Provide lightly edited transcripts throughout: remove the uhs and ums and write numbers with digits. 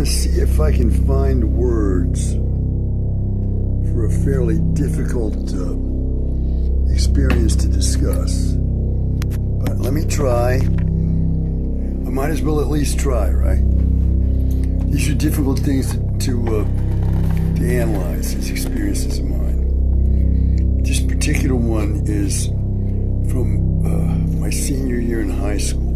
to see if I can find words for a fairly difficult experience to discuss. But let me try. I might as well at least try, right? These are difficult things to analyze, these experiences of mine. This particular one is from my senior year in high school.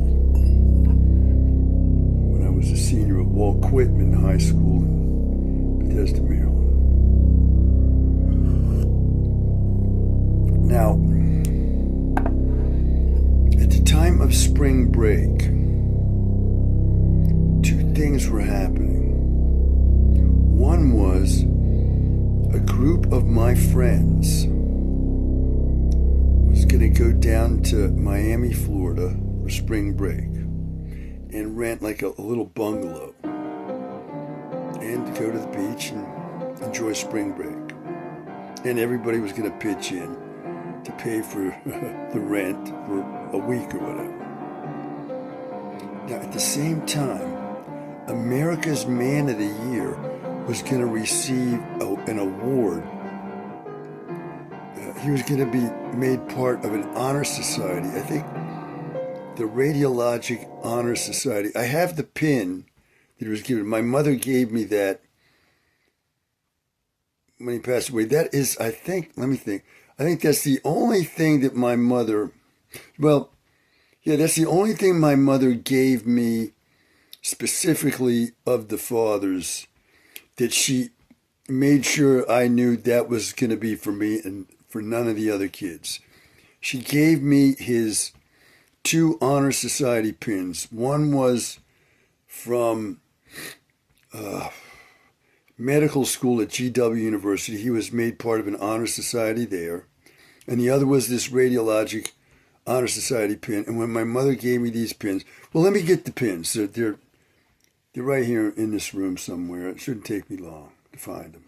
When I was a senior at Walt Whitman High School in Bethesda, Maryland. Now, at the time of spring break, two things were happening. One was a group of my friends was going to go down to Miami, Florida for spring break and rent like a little bungalow and to go to the beach and enjoy spring break. And everybody was going to pitch in to pay for the rent for a week or whatever. Now, at the same time, America's Man of the Year was going to receive an award. He was going to be made part of an honor society. I think the Radiologic Honor Society. I have the pin that he was given. My mother gave me that when he passed away. That is, I think, let me think. I think that's the only thing that my mother, that's the only thing my mother gave me specifically of the fathers, that she made sure I knew that was going to be for me and for none of the other kids. She gave me his 2 Honor Society pins. One was from medical school at GW University. He was made part of an honor society there. And the other was this Radiologic Honor Society pin. And when my mother gave me these pins, well, let me get the pins. They're right here in this room somewhere. It shouldn't take me long to find them.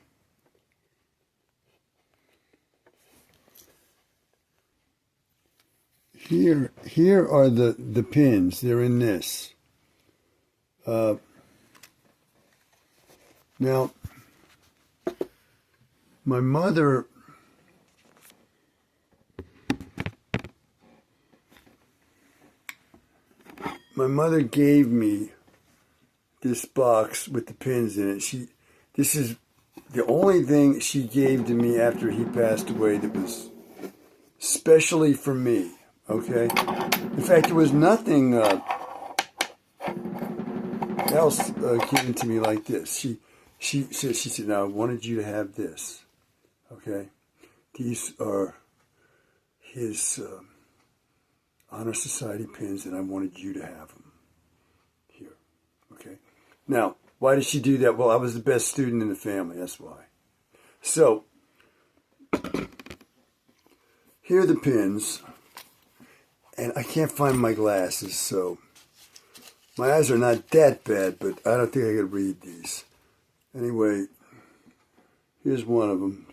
Here are the pins. They're in this. Now, my mother gave me this box with the pins in it. This is the only thing she gave to me after he passed away that was specially for me. Okay? In fact, there was nothing else given to me like this. She said, "Now I wanted you to have this." Okay? These are his Honor Society pins, and I wanted you to have them. Here. Okay? Now, why did she do that? Well, I was the best student in the family. That's why. So, here are the pins. And I can't find my glasses, so my eyes are not that bad, but I don't think I could read these. Anyway, here's one of them.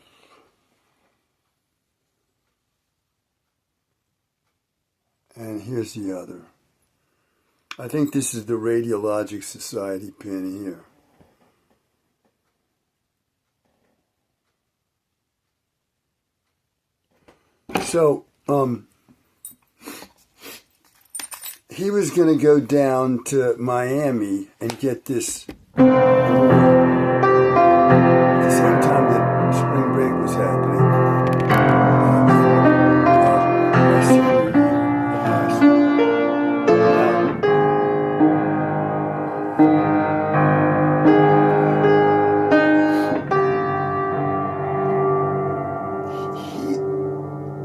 And here's the other. I think this is the Radiologic Society pin here. So, he was going to go down to Miami and get this award at the same time that spring break was happening. My senior year of high school.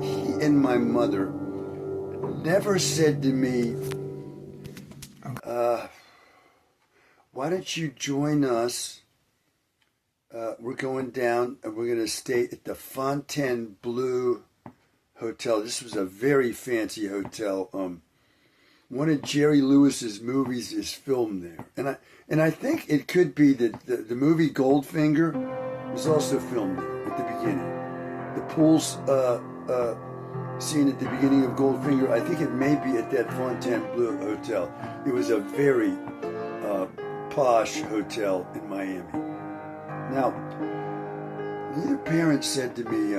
He and my mother never said to me, why don't you join us? We're going down and we're going to stay at the Fontainebleau Hotel. This was a very fancy hotel. One of Jerry Lewis's movies is filmed there. And I think it could be that the movie Goldfinger was also filmed there at the beginning. The pool's scene at the beginning of Goldfinger, I think it may be at that Fontainebleau Hotel. It was a very posh hotel in Miami. Now, neither parent said to me,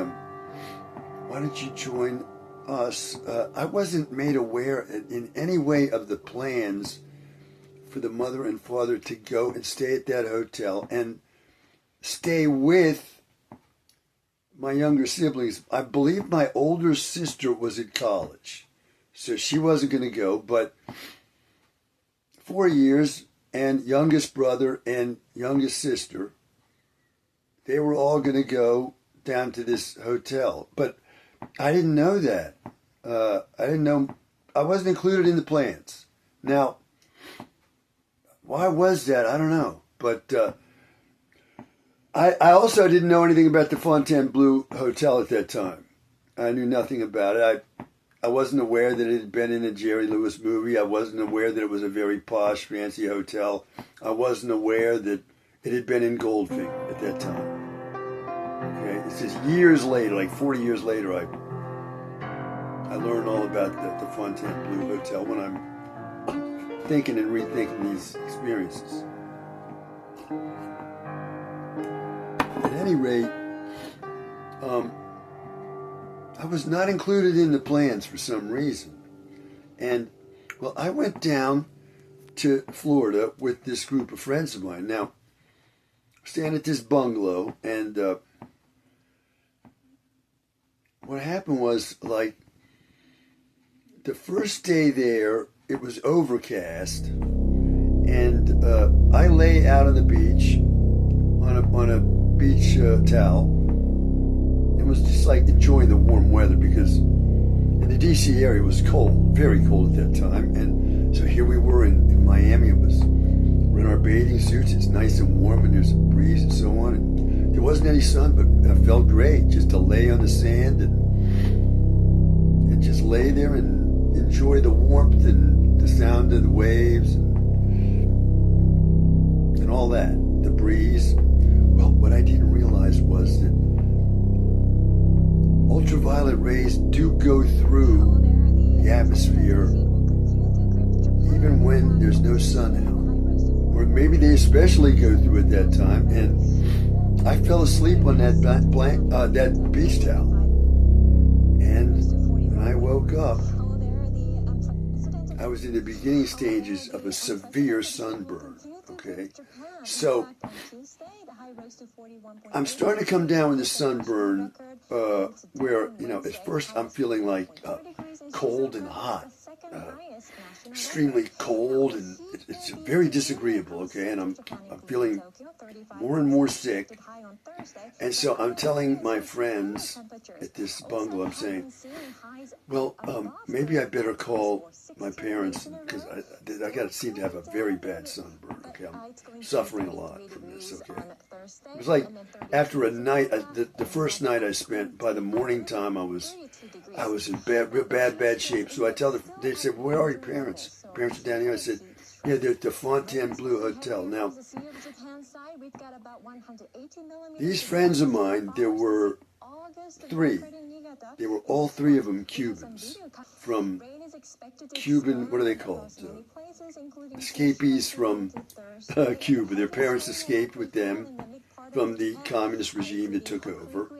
why don't you join us? I wasn't made aware in any way of the plans for the mother and father to go and stay at that hotel and stay with my younger siblings. I believe my older sister was at college, so she wasn't going to go, but 4 years, and youngest brother and youngest sister, they were all going to go down to this hotel. But I didn't know that. I didn't know. I wasn't included in the plans. Now, why was that? I don't know. But I also didn't know anything about the Fontainebleau Hotel at that time. I knew nothing about it. I wasn't aware that it had been in a Jerry Lewis movie. I wasn't aware that it was a very posh, fancy hotel. I wasn't aware that it had been in Goldfinger at that time. Okay, this is years later, like 40 years later, I learned all about the Fontainebleau Hotel when I'm thinking and rethinking these experiences. At any rate, I was not included in the plans for some reason. And, well, I went down to Florida with this group of friends of mine. Now, staying at this bungalow, and what happened was, like, the first day there, it was overcast, and I lay out on the beach on a beach towel. It was just like enjoying the warm weather, because in the DC area it was cold, very cold at that time. And so here we were in Miami. We're in our bathing suits. It's nice and warm, and there's a breeze and so on. And there wasn't any sun, but it felt great just to lay on the sand and just lay there and enjoy the warmth and the sound of the waves and all that, the breeze. Well, what I didn't realize was that ultraviolet rays do go through the atmosphere even when there's no sun out. Or maybe they especially go through at that time. And I fell asleep on that beach towel. And when I woke up, I was in the beginning stages of a severe sunburn. Okay? So I'm starting to come down with a sunburn where, at first I'm feeling like cold and hot, extremely cold, and it's very disagreeable, okay? And I'm feeling more and more sick. And so I'm telling my friends at this bungalow, I'm saying, well, maybe I better call my parents, because I seem to have a very bad sunburn, okay? I'm suffering a lot from this, okay? It was like after a night, the first night I spent, by the morning time I was in bad shape. So I tell them, they said, where are your parents? Parents are down here. I said, yeah, they're at the Fontainebleau Hotel. Now, these friends of mine, there were three. They were all three of them Cubans. From Cuban, what are they called? Escapees from Cuba. Their parents escaped with them from the communist regime that took over.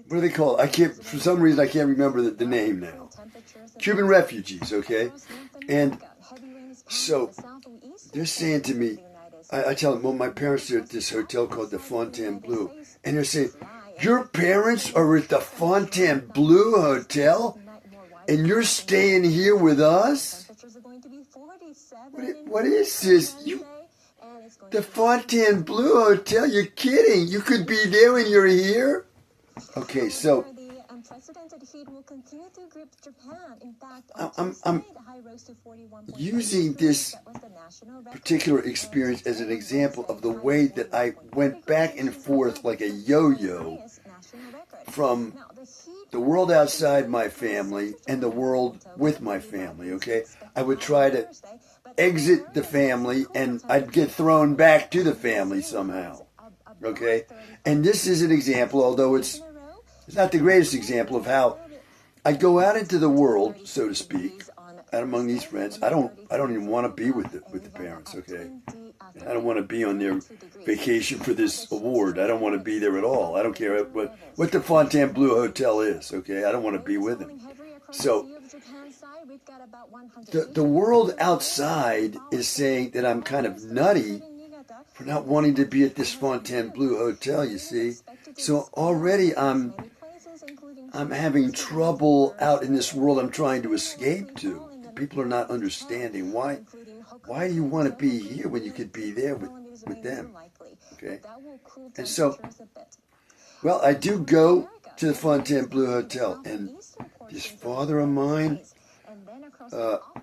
What are they called? For some reason, I can't remember the name now. Cuban refugees, okay? And so they're saying to me, I tell them, well, my parents are at this hotel called the Fontainebleau. And they're saying, your parents are at the Fontainebleau Hotel? And you're staying here with us? What is this? The Fontainebleau Hotel? You're kidding. You could be there when you're here? Okay, so I'm using this particular experience as an example of the way that I went back and forth like a yo-yo from the world outside my family and the world with my family, okay? I would try to exit the family and I'd get thrown back to the family somehow, okay? And this is an example, although it's not the greatest example, of how I go out into the world, so to speak, out among these friends. I don't even want to be with the parents, okay? I don't want to be on their vacation for this award. I don't want to be there at all. I don't care what the Fontainebleau Hotel is, okay? I don't want to be with them. So the world outside is saying that I'm kind of nutty for not wanting to be at this Fontainebleau Hotel, you see. So already I'm having trouble out in this world I'm trying to escape to. People are not understanding why do you want to be here when you could be there with them? Okay? And so, well, I do go to the Fontainebleau Hotel, and this father of mine,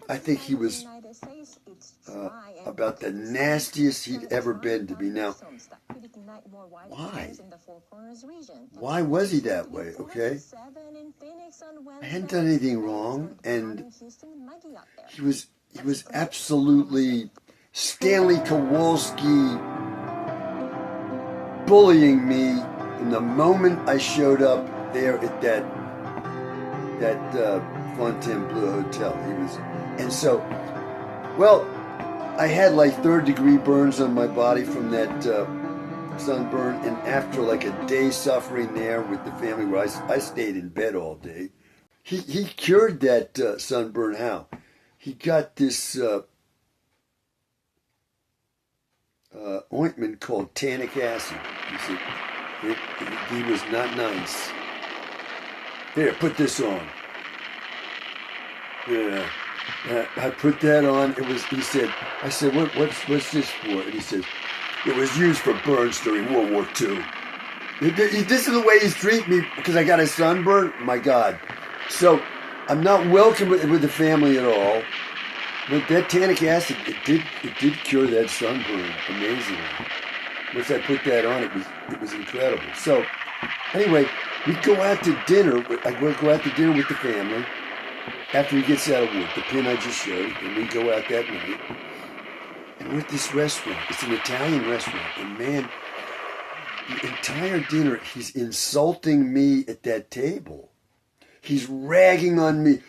I think he was about the nastiest he'd ever been to me. Now, why? Why was he that way, okay? I hadn't done anything wrong, and he was absolutely Stanley Kowalski bullying me from the moment I showed up there at that Fontainebleau Hotel. And so, well, I had like third-degree burns on my body from that sunburn, and after like a day suffering there with the family where I stayed in bed all day, he cured that sunburn. How? He got this ointment called tannic acid. He said he was not nice. Here, put this on. Yeah. I put that on. I said, what's this for? And he said, it was used for burns during World War II. This is the way he's treating me because I got a sunburn. My God. So I'm not welcome with the family at all. But that tannic acid, it did cure that sunburn amazingly. Once I put that on, it was incredible. So anyway, we go out to dinner. I go out to dinner with the family after he gets out of work. The pin I just showed, and we go out that night. And we're at this restaurant. It's an Italian restaurant, and man, the entire dinner, he's insulting me at that table. He's ragging on me.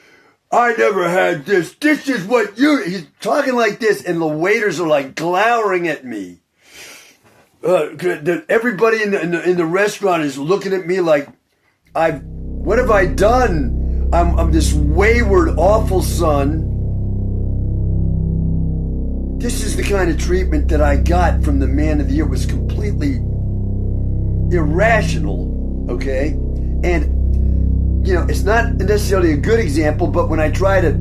I never had this. This is what you... He's talking like this, and the waiters are like glowering at me. Everybody in the restaurant is looking at me like, what have I done? I'm this wayward, awful son. This is the kind of treatment that I got from the Man of the Year. It was completely irrational, okay? And, you know, it's not necessarily a good example, but when I try to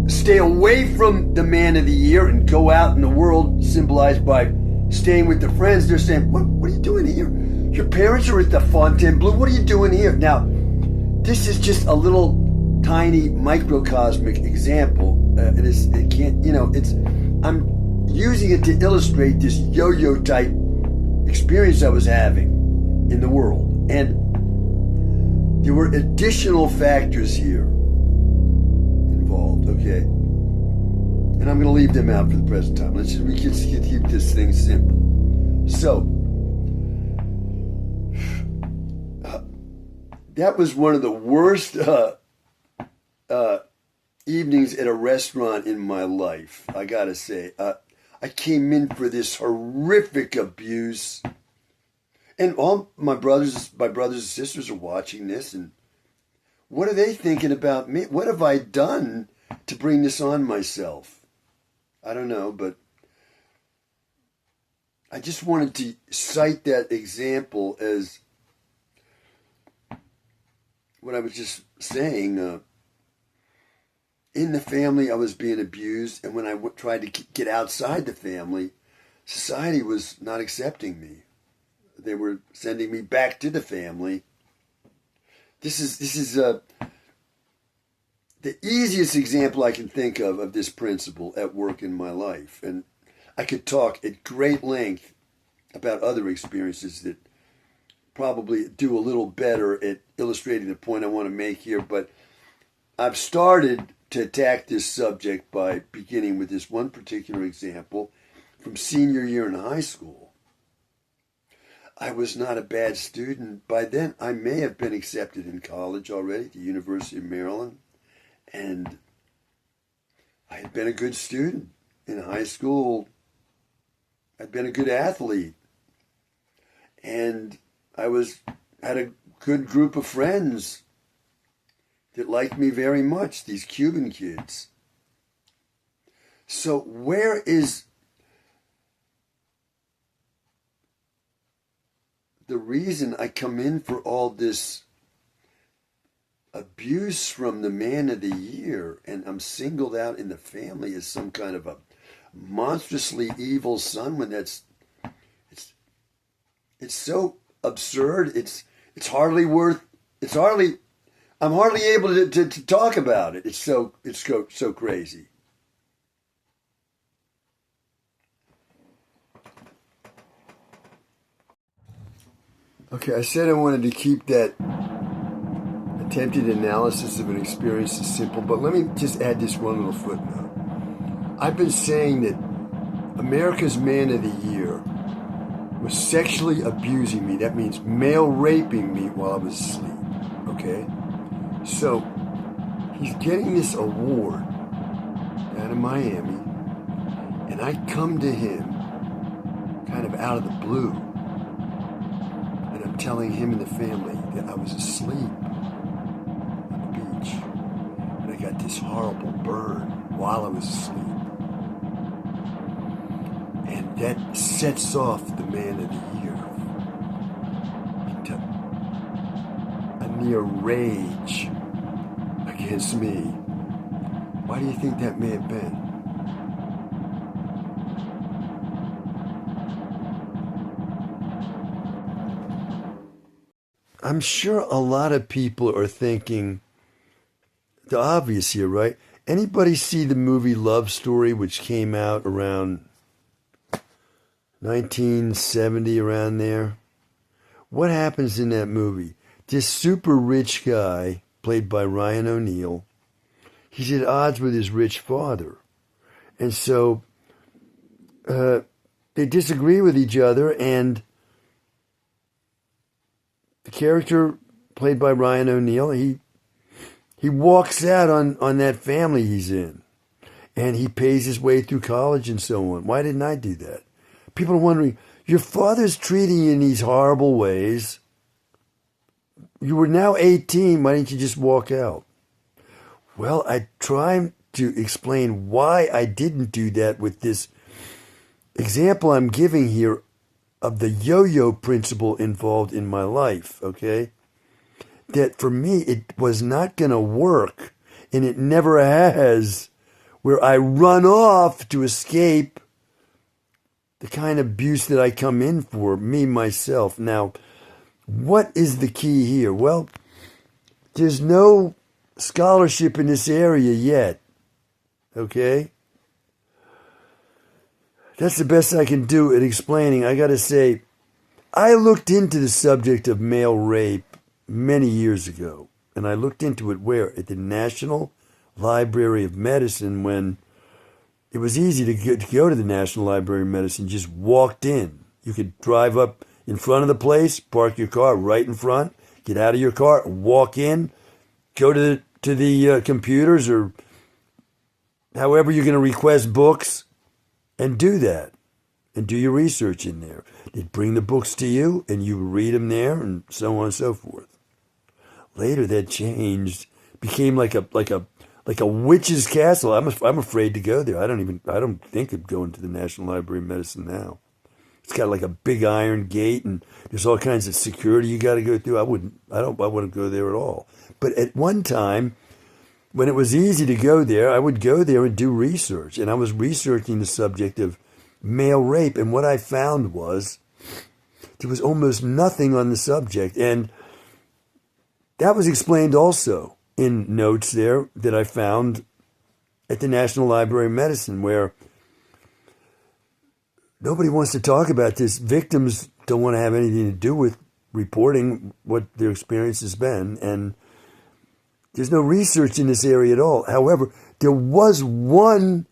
stay away from the Man of the Year and go out in the world, symbolized by staying with the friends, they're saying, what are you doing here? Your parents are at the Fontainebleau. What are you doing here? Now, this is just a little tiny microcosmic example. I'm using it to illustrate this yo-yo type experience I was having in the world. And there were additional factors here involved, okay? And I'm going to leave them out for the present time. We can keep this thing simple. So, that was one of the worst evenings at a restaurant in my life, I gotta say. I came in for this horrific abuse. And all my brothers and sisters are watching this, and what are they thinking about me? What have I done to bring this on myself? I don't know, but I just wanted to cite that example as what I was just saying. In the family, I was being abused, and when I tried to get outside the family, society was not accepting me. They were sending me back to the family. This is the easiest example I can think of this principle at work in my life. And I could talk at great length about other experiences that probably do a little better at illustrating the point I want to make here. But I've started to attack this subject by beginning with this one particular example from senior year in high school. I was not a bad student. By then, I may have been accepted in college already at the University of Maryland. And I had been a good student in high school. I'd been a good athlete, and had a good group of friends that liked me very much, these Cuban kids. So where is the reason I come in for all this abuse from the man of the year, and I'm singled out in the family as some kind of a monstrously evil son, when it's so absurd. It's hardly worth. I'm hardly able to talk about it. It's so crazy. Okay, I said I wanted to keep that attempted analysis of an experience is simple, but let me just add this one little footnote. I've been saying that America's Man of the Year was sexually abusing me. That means male raping me while I was asleep. Okay? So, he's getting this award out of Miami, and I come to him kind of out of the blue, and I'm telling him and the family that I was asleep and I got this horrible burn while I was asleep. And that sets off the Man of the Year into a near rage against me. Why do you think that may have been? I'm sure a lot of people are thinking the obvious here, right? Anybody see the movie Love Story, which came out around 1970, around there? What happens in that movie? This super rich guy, played by Ryan O'Neal, he's at odds with his rich father. And so they disagree with each other, and the character played by Ryan O'Neal, he walks out on that family he's in, and he pays his way through college and so on. Why didn't I do that? People are wondering, your father's treating you in these horrible ways. You were now 18. Why didn't you just walk out? Well, I try to explain why I didn't do that with this example I'm giving here of the yo-yo principle involved in my life, okay? That for me, it was not going to work, and it never has, where I run off to escape the kind of abuse that I come in for, me, myself. Now, what is the key here? Well, there's no scholarship in this area yet, okay? That's the best I can do at explaining. I got to say, I looked into the subject of male rape many years ago, and I looked into it where? At the National Library of Medicine, when it was easy to go to the National Library of Medicine, just walked in. You could drive up in front of the place, park your car right in front, get out of your car, walk in, go to the computers or however you're going to request books, and do that, and do your research in there. They'd bring the books to you, and you read them there, and so on and so forth. Later, that changed, became like a witch's castle. I'm afraid to go there. I don't think of going to the National Library of Medicine now. It's got like a big iron gate, and there's all kinds of security you got to go through. I wouldn't go there at all. But at one time, when it was easy to go there, I would go there and do research. And I was researching the subject of male rape. And what I found was there was almost nothing on the subject. And that was explained also in notes there that I found at the National Library of Medicine, where nobody wants to talk about this. Victims don't want to have anything to do with reporting what their experience has been. And there's no research in this area at all. However, there was one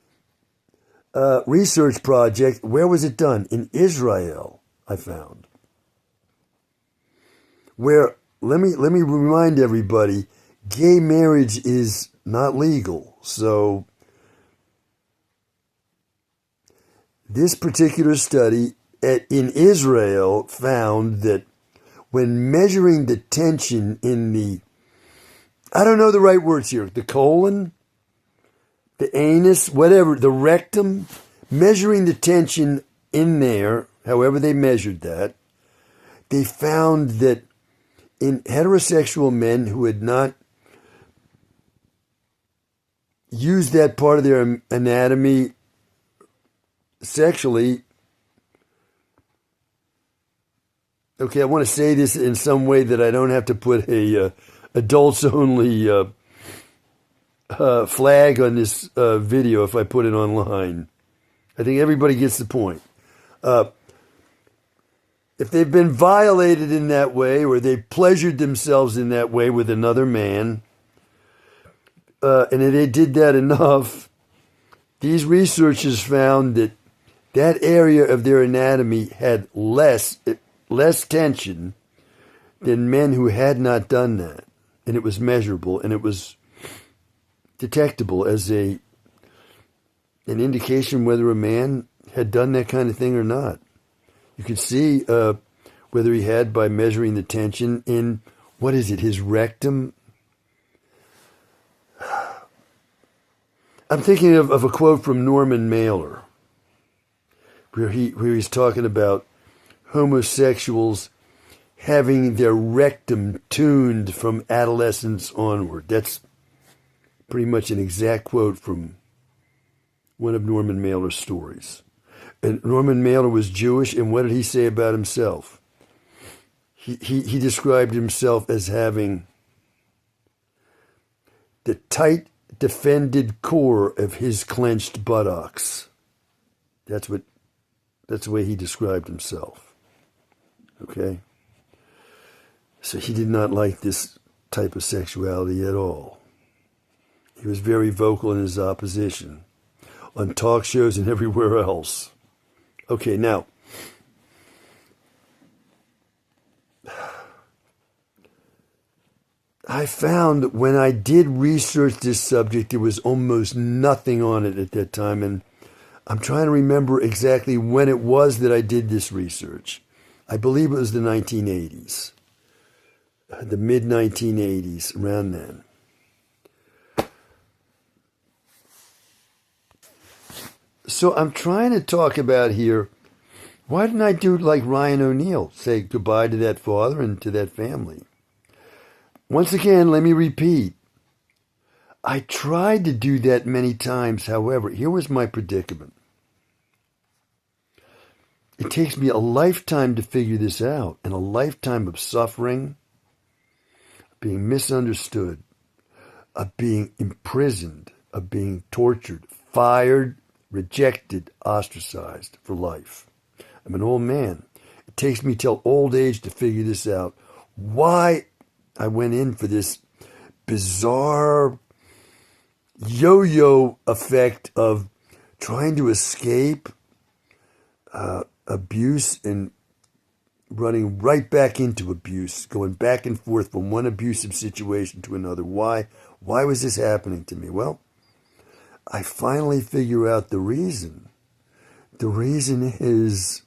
research project. Where was it done? In Israel, I found. Where, let me remind everybody, gay marriage is not legal. So This particular study in Israel found that when measuring the tension in the, I don't know the right words here, the colon, the anus, whatever, the rectum, measuring the tension in there, however they measured that, they found that in heterosexual men who had not used that part of their anatomy sexually, okay, I want to say this in some way that I don't have to put a adults only flag on this video if I put it online. I think everybody gets the point. If they've been violated in that way, or they've pleasured themselves in that way with another man, and if they did that enough, these researchers found that that area of their anatomy had less tension than men who had not done that. And it was measurable, and it was detectable as an indication whether a man had done that kind of thing or not. You could see whether he had by measuring the tension in, what is it, his rectum? I'm thinking of a quote from Norman Mailer, where he's talking about homosexuals having their rectum tuned from adolescence onward. That's pretty much an exact quote from one of Norman Mailer's stories. And Norman Mailer was Jewish, and what did he say about himself? He described himself as having the tight, defended core of his clenched buttocks. That's the way he described himself. Okay? So he did not like this type of sexuality at all. He was very vocal in his opposition on talk shows and everywhere else. Okay, now, I found when I did research this subject, there was almost nothing on it at that time, and I'm trying to remember exactly when it was that I did this research. I believe it was the 1980s, the mid-1980s, around then. So I'm trying to talk about here, why didn't I do like Ryan O'Neal, say goodbye to that father and to that family? Once again, let me repeat. I tried to do that many times. However, here was my predicament. It takes me a lifetime to figure this out, and a lifetime of suffering, being misunderstood, of being imprisoned, of being tortured, fired, rejected, ostracized for life. I'm an old man. It takes me till old age to figure this out. Why I went in for this bizarre yo-yo effect of trying to escape abuse and running right back into abuse, going back and forth from one abusive situation to another. Why was this happening to me? Well, I finally figure out the reason. The reason is,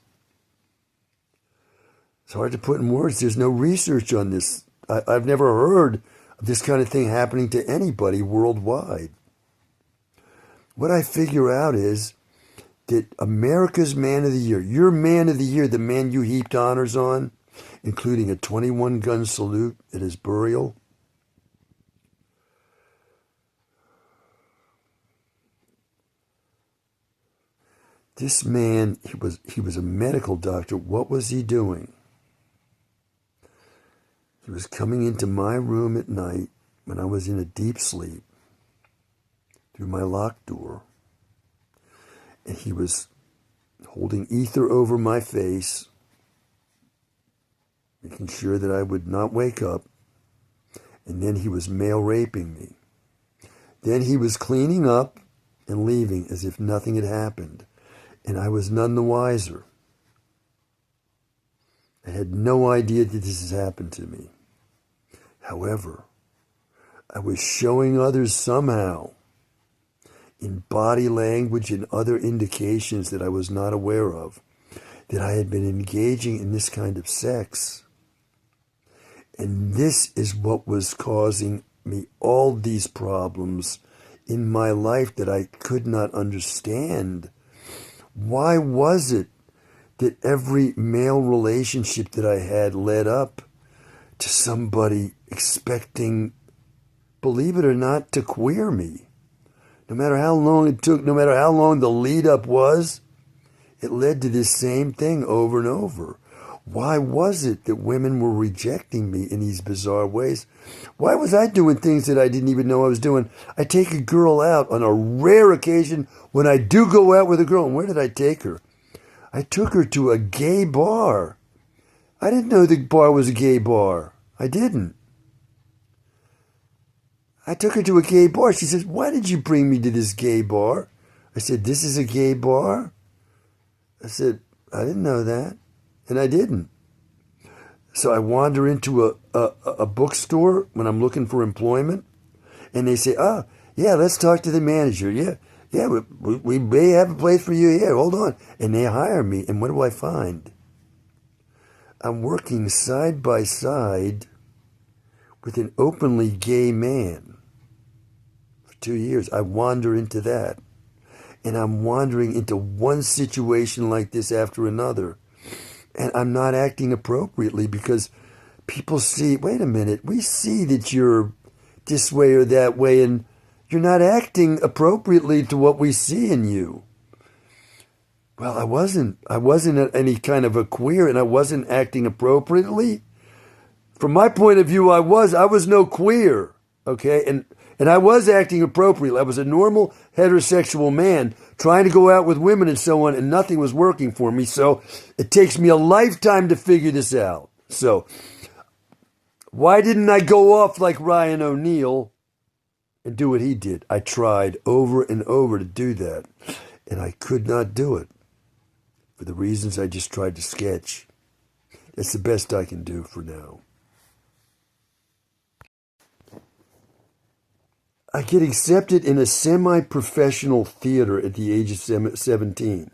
it's hard to put in words. There's no research on this. I've never heard of this kind of thing happening to anybody worldwide. What I figure out is that America's Man of the Year, your Man of the Year, the man you heaped honors on, including a 21-gun salute at his burial, this man, he was a medical doctor. What was he doing? He was coming into my room at night when I was in a deep sleep through my locked door, and he was holding ether over my face, making sure that I would not wake up, and then he was male raping me. Then he was cleaning up and leaving as if nothing had happened, and I was none the wiser. I had no idea that this had happened to me. However, I was showing others somehow in body language and other indications that I was not aware of, that I had been engaging in this kind of sex. And this is what was causing me all these problems in my life that I could not understand. Why was it that every male relationship that I had led up to somebody expecting, believe it or not, to queer me? No matter how long it took, no matter how long the lead up was, it led to this same thing over and over. Why was it that women were rejecting me in these bizarre ways? Why was I doing things that I didn't even know I was doing? I take a girl out on a rare occasion when I do go out with a girl. And where did I take her? I took her to a gay bar. I didn't know the bar was a gay bar. I didn't. I took her to a gay bar. She says, "Why did you bring me to this gay bar?" I said, "This is a gay bar?" I said, "I didn't know that." And I didn't. So I wander into a bookstore when I'm looking for employment. And they say, "Oh, yeah, let's talk to the manager. Yeah, we may have a place for you here. Hold on." And they hire me. And what do I find? I'm working side by side with an openly gay man. 2 years, I wander into that. And I'm wandering into one situation like this after another. And I'm not acting appropriately because people see, wait a minute, we see that you're this way or that way, and you're not acting appropriately to what we see in you. Well, I wasn't any kind of a queer, and I wasn't acting appropriately. From my point of view, I was no queer, okay? And I was acting appropriately. I was a normal heterosexual man trying to go out with women and so on, and nothing was working for me. So it takes me a lifetime to figure this out. So why didn't I go off like Ryan O'Neal and do what he did? I tried over and over to do that, and I could not do it for the reasons I just tried to sketch. That's the best I can do for now. I get accepted in a semi-professional theater at the age of 17.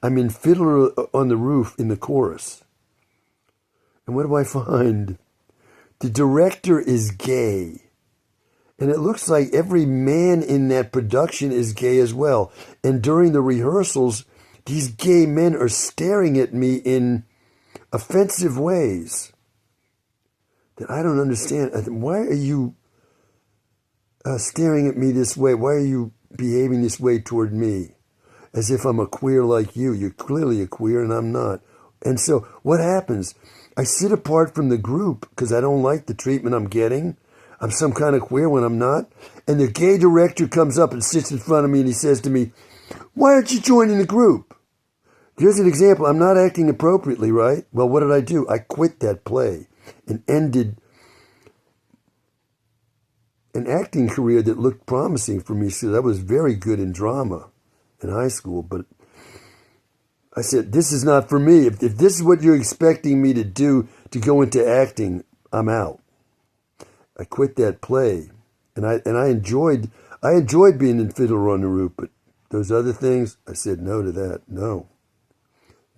I'm in Fiddler on the Roof in the chorus. And what do I find? The director is gay. And it looks like every man in that production is gay as well. And during the rehearsals, these gay men are staring at me in offensive ways that I don't understand. Why are you staring at me this way? Why are you behaving this way toward me? As if I'm a queer like you. You're clearly a queer and I'm not. And so what happens? I sit apart from the group because I don't like the treatment I'm getting. I'm some kind of queer when I'm not. And the gay director comes up and sits in front of me and he says to me, "Why aren't you joining the group?" Here's an example. I'm not acting appropriately, right? Well, what did I do? I quit that play and ended an acting career that looked promising for me. So I was very good in drama in high school. But I said, this is not for me. If this is what you're expecting me to do to go into acting, I'm out. I quit that play. And I enjoyed being in Fiddler on the Roof, but those other things, I said no to that. No.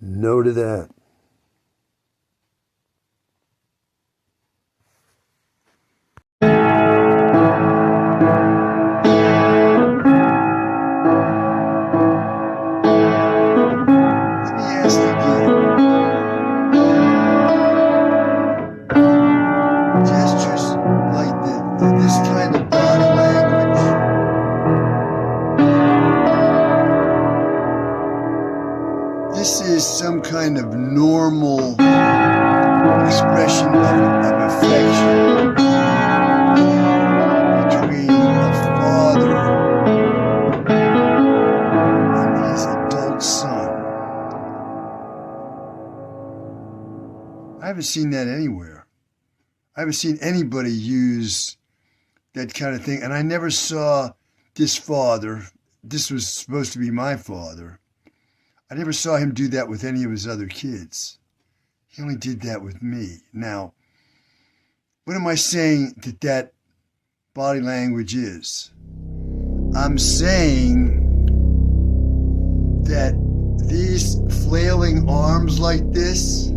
No to that. Let me ask again. Gestures like this kind of body language. This is some kind of normal expression of affection between a father and his adult son. I haven't seen that anywhere. I haven't seen anybody use that kind of thing. And I never saw this father, this was supposed to be my father, I never saw him do that with any of his other kids. He only did that with me. Now, what am I saying that body language is? I'm saying that these flailing arms like this,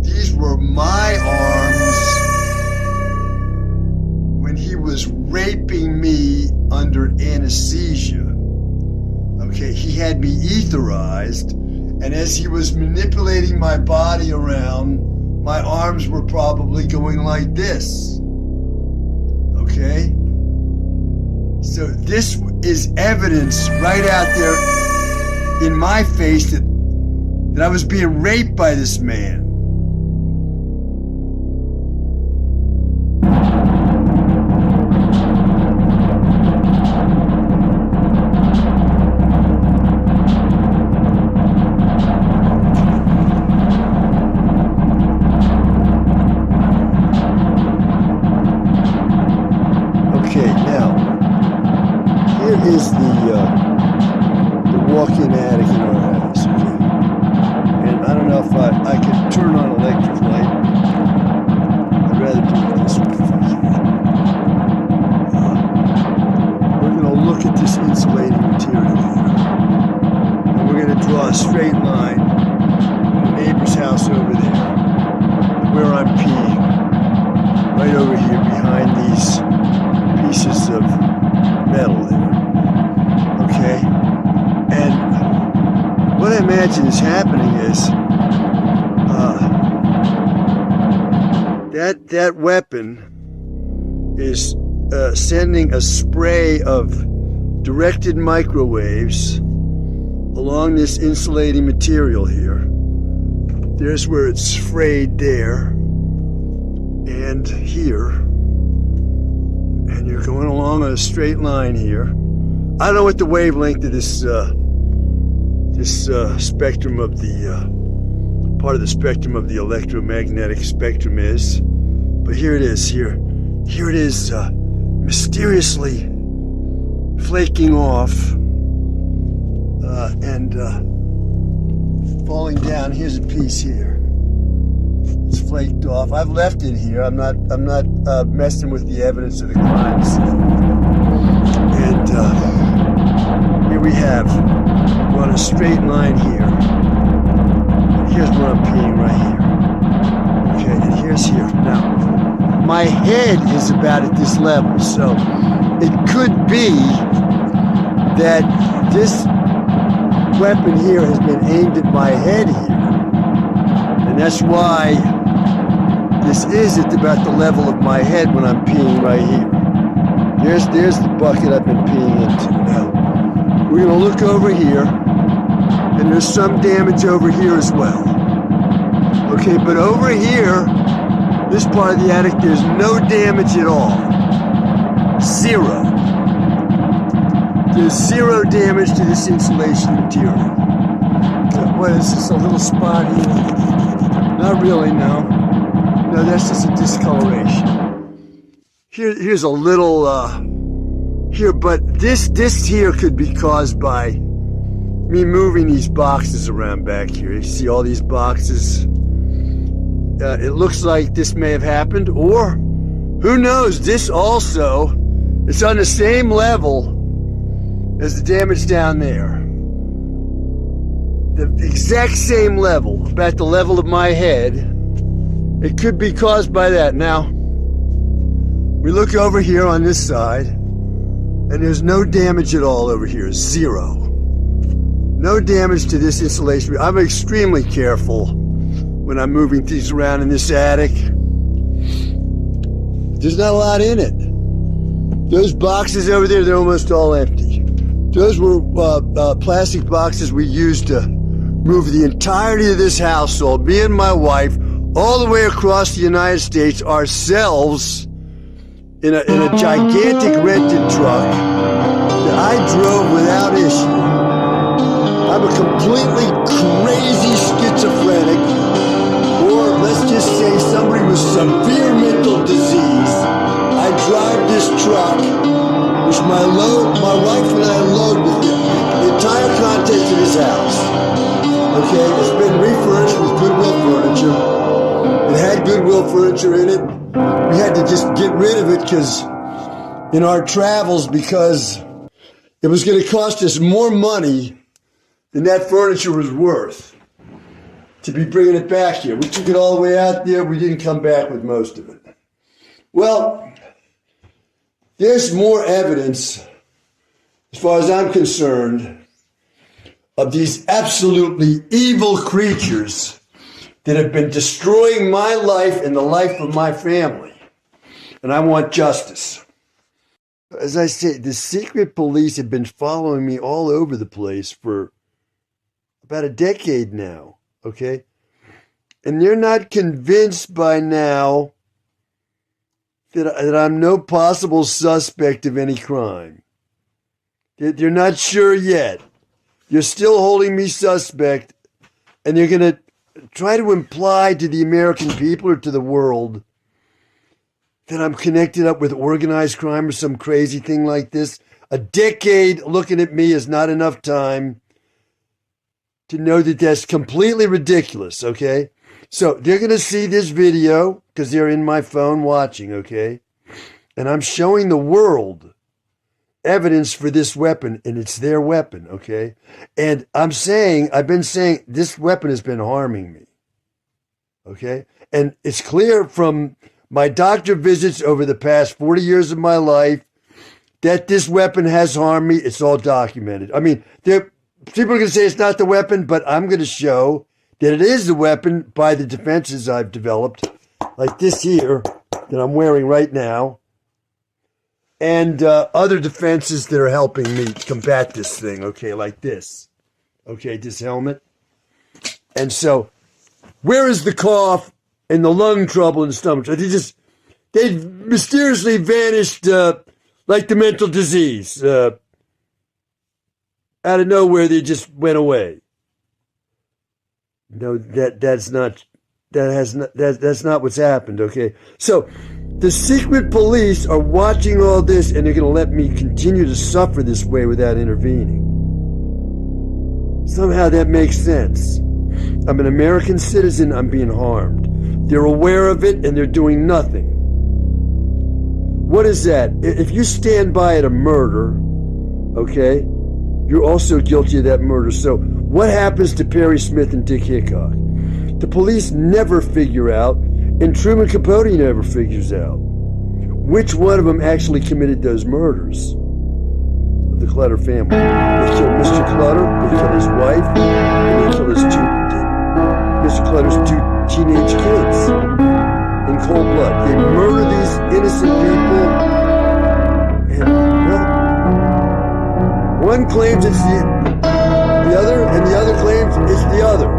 these were my arms when he was raping me under anesthesia. Okay, he had me etherized, and as he was manipulating my body around, my arms were probably going like this. Okay? So this is evidence right out there in my face that I was being raped by this man. Okay, now here is the walk-in attic in our house. Okay? And I don't know if I could turn on electric light. I'd rather do it this way if I can. We're going to look at this insulating material here. And we're going to draw a straight line from the neighbor's house over there, where I'm peeing. Right over here behind these pieces of metal there. Okay? And what I imagine is happening is that weapon is sending a spray of directed microwaves along this insulating material here. There's where it's frayed there and here. And you're going along on a straight line here. I don't know what the wavelength of this spectrum of the part of the spectrum of the electromagnetic spectrum is, but here it is. Here it is, mysteriously flaking off and falling down. Here's a piece here. It's flaked off. I've left it here. I'm not messing with the evidence of the crime scene. And here we have, we're on a straight line here. Here's where I'm peeing right here. Okay, and here's here. Now, my head is about at this level, so it could be that this weapon here has been aimed at my head here. And that's why this is at about the level of my head when I'm peeing right here. There's the bucket I've been peeing into. Now, we're going to look over here, and there's some damage over here as well. Okay, but over here, this part of the attic, there's no damage at all. Zero. There's zero damage to this insulation material. What is this, a little spot here? Not really, no. No, that's just a discoloration. Here's a little, here, but this here could be caused by me moving these boxes around back here. You see all these boxes? It looks like this may have happened, or who knows, this also, it's on the same level as the damage down there. The exact same level, about the level of my head. It could be caused by that. Now, we look over here on this side, and there's no damage at all over here, zero. No damage to this insulation. I'm extremely careful when I'm moving things around in this attic. There's not a lot in it. Those boxes over there, they're almost all empty. Those were plastic boxes we used to move the entirety of this household, me and my wife, all the way across the United States ourselves in a gigantic rented truck that I drove without issue. I'm a completely crazy schizophrenic, or let's just say somebody with severe mental disease. I drive this truck, which my wife and I load with the entire contents of his house. Okay, it's been refurnished with Goodwill furniture. It had Goodwill furniture in it. We had to just get rid of it in our travels because it was going to cost us more money than that furniture was worth to be bringing it back here. We took it all the way out there. We didn't come back with most of it. Well, there's more evidence, as far as I'm concerned, of these absolutely evil creatures that have been destroying my life and the life of my family. And I want justice. As I say, the secret police have been following me all over the place for about a decade now, okay? And they're not convinced by now that I'm no possible suspect of any crime. They're not sure yet. You're still holding me suspect, and you're going to try to imply to the American people or to the world that I'm connected up with organized crime or some crazy thing like this. A decade looking at me is not enough time to know that that's completely ridiculous, okay? So they're going to see this video because they're in my phone watching, okay? And I'm showing the world evidence for this weapon, and it's their weapon, okay? And I've been saying this weapon has been harming me, okay? And it's clear from my doctor visits over the past 40 years of my life that this weapon has harmed me. It's all documented. I mean, people are going to say it's not the weapon, but I'm going to show that it is the weapon by the defenses I've developed, like this here that I'm wearing right now, and other defenses that are helping me combat this thing, okay, like this. Okay, this helmet. And so, where is the cough and the lung trouble and stomach? They mysteriously vanished like the mental disease. Out of nowhere, they just went away. No, that's not what's happened, okay? So, the secret police are watching all this, and they're going to let me continue to suffer this way without intervening. Somehow that makes sense. I'm an American citizen. I'm being harmed. They're aware of it, and they're doing nothing. What is that? If you stand by at a murder, okay, you're also guilty of that murder. So what happens to Perry Smith and Dick Hickok? The police never figure out, and Truman Capote never figures out which one of them actually committed those murders of the Clutter family. They killed Mr. Clutter, they killed his wife, and they killed Mr. Clutter's two teenage kids in cold blood. They murder these innocent people, and well, one claims it's the other, and the other claims it's the other.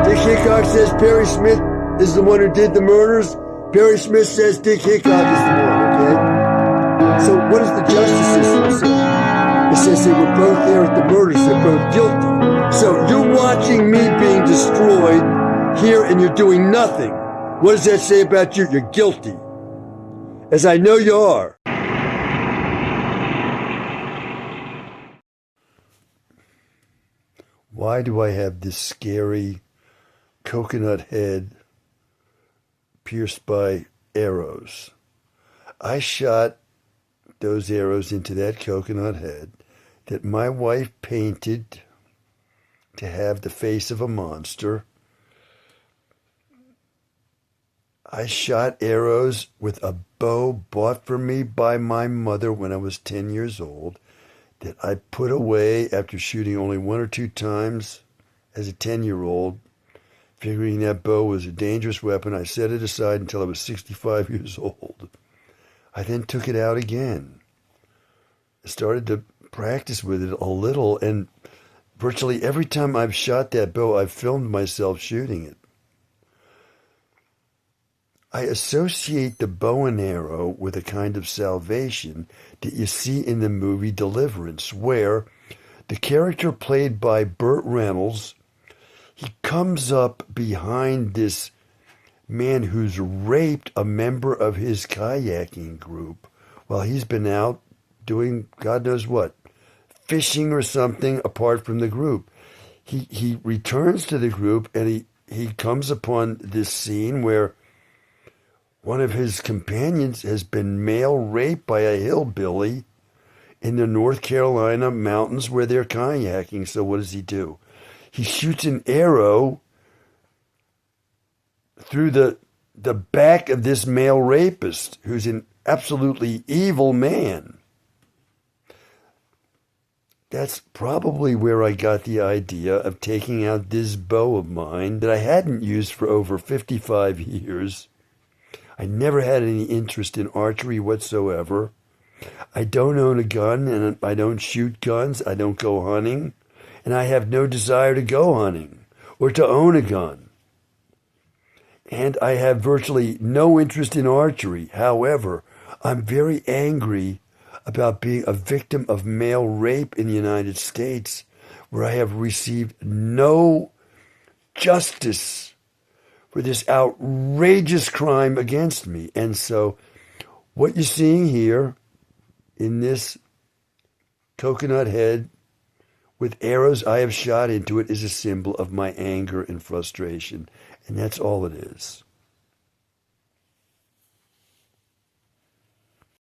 Dick Hickok says Perry Smith is the one who did the murders. Perry Smith says Dick Hickok is the one, okay? So what does the justice system say? It says they were both there at the murders. They're both guilty. So you're watching me being destroyed here and you're doing nothing. What does that say about you? You're guilty. As I know you are. Why do I have this scary coconut head pierced by arrows? I shot those arrows into that coconut head that my wife painted to have the face of a monster. I shot arrows with a bow bought for me by my mother when I was 10 years old that I put away after shooting only one or two times as a 10-year-old. Figuring that bow was a dangerous weapon, I set it aside until I was 65 years old. I then took it out again. I started to practice with it a little, and virtually every time I've shot that bow, I've filmed myself shooting it. I associate the bow and arrow with a kind of salvation that you see in the movie Deliverance, where the character played by Burt Reynolds, he comes up behind this man who's raped a member of his kayaking group while he's been out doing God knows what, fishing or something apart from the group. He returns to the group and he comes upon this scene where one of his companions has been male raped by a hillbilly in the North Carolina mountains where they're kayaking. So what does he do? He shoots an arrow through the back of this male rapist, who's an absolutely evil man. That's probably where I got the idea of taking out this bow of mine that I hadn't used for over 55 years. I never had any interest in archery whatsoever. I don't own a gun, and I don't shoot guns. I don't go hunting, and I have no desire to go hunting or to own a gun. And I have virtually no interest in archery. However, I'm very angry about being a victim of male rape in the United States, where I have received no justice for this outrageous crime against me. And so what you're seeing here in this coconut head with arrows I have shot into it is a symbol of my anger and frustration. And that's all it is.